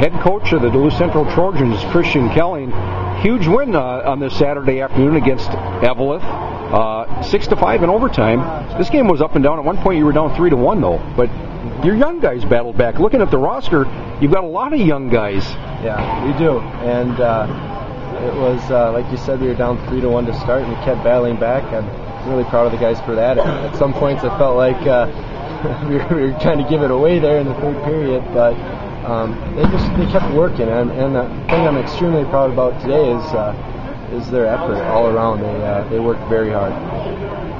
head coach of the Duluth Central Trojans, Christian Koelling. Huge win on this Saturday afternoon against Eveleth, 6-5 in overtime. This game was up and down. At one point you were down 3-1 though, but your young guys battled back. Looking at the roster, you've got a lot of young guys. Yeah, we do, and it was like you said, we were down 3-1 to start, and we kept battling back. I'm really proud of the guys for that. At some points, I felt like we were trying to give it away there in the third period, but they kept working, and the thing I'm extremely proud about today is their effort all around. They worked very hard.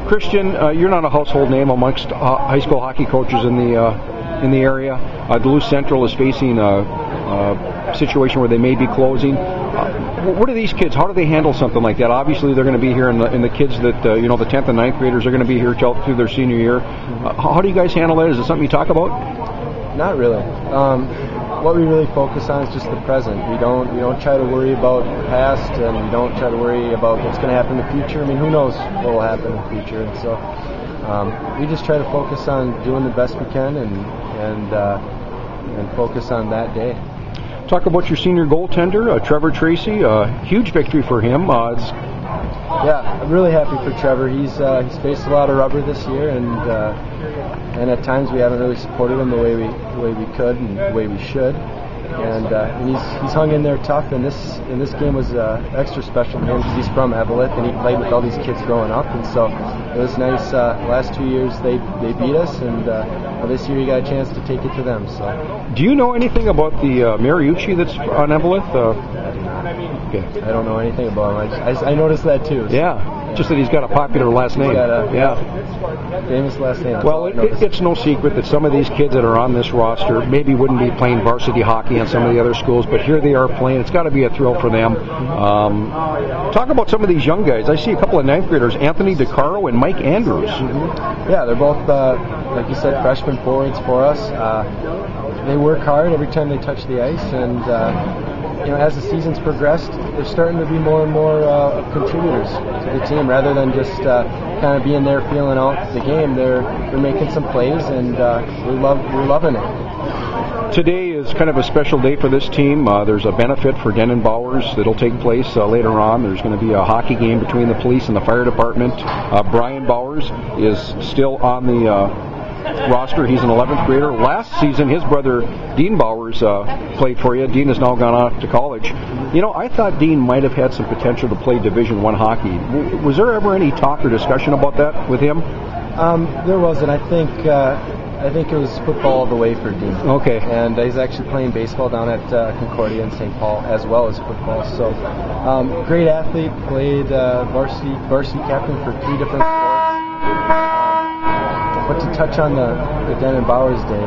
Christian, you're not a household name amongst high school hockey coaches in the area. Duluth Central is facing a situation where they may be closing. What are these kids? How do they handle something like that? Obviously, they're going to be here, and the kids that the 10th and 9th graders are going to be here through their senior year. How do you guys handle that? Is it something you talk about? Not really. What we really focus on is just the present. We don't try to worry about the past, and we don't try to worry about what's going to happen in the future. I mean, who knows what will happen in the future? And so we just try to focus on doing the best we can and focus on that day. Talk about your senior goaltender, Trevor Tracy. Huge victory for him. Yeah, I'm really happy for Trevor. He's faced a lot of rubber this year, and at times we haven't really supported him the way we could and the way we should. And he's hung in there tough. And this game was extra special to him because he's from Eveleth and he played with all these kids growing up. And so it was nice. Last 2 years they beat us, and this year he got a chance to take it to them. So. Do you know anything about the Mariucci that's on Eveleth? Okay. I don't know anything about him. I noticed that too. So. Yeah, just that he's got a popular last name. Famous last name. Well, it's no secret that some of these kids that are on this roster maybe wouldn't be playing varsity hockey on some of the other schools, but here they are playing. It's got to be a thrill for them. Talk about some of these young guys. I see a couple of 9th graders, Anthony DeCaro and Mike Andrews. Yeah, they're both, like you said, freshman forwards for us. They work hard every time they touch the ice, and as the season's progressed, they're starting to be more and more contributors to the team rather than just kind of being there feeling out the game. They're making some plays, and we're loving it. Today is kind of a special day for this team. There's a benefit for Dennin Bauers that'll take place later on. There's going to be a hockey game between the police and the fire department. Brian Bauers is still on the roster. He's an 11th grader. Last season, his brother Dean Bauers played for you. Dean has now gone off to college. I thought Dean might have had some potential to play Division I hockey. Was there ever any talk or discussion about that with him? There wasn't. I think it was football all the way for Dean. Okay. And he's actually playing baseball down at Concordia in St. Paul as well as football. So, great athlete. Played varsity captain for 3 different sports. But to touch on the Dennin Bauers Day,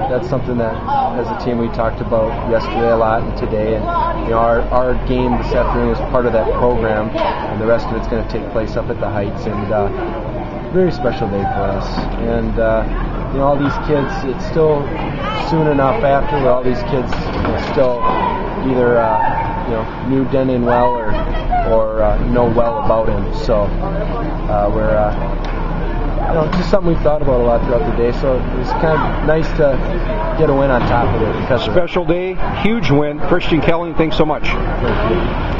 that's something that as a team we talked about yesterday a lot and today, and our game this afternoon is part of that program, and the rest of it's going to take place up at the Heights, and very special day for us. And all these kids, it's still soon enough after where all these kids still either knew Dennin well or know well about him. So we're just something we've thought about a lot throughout the day, so it was kind of nice to get a win on top of it. Special day, huge win. Christian Koelling, thanks so much. Thank you.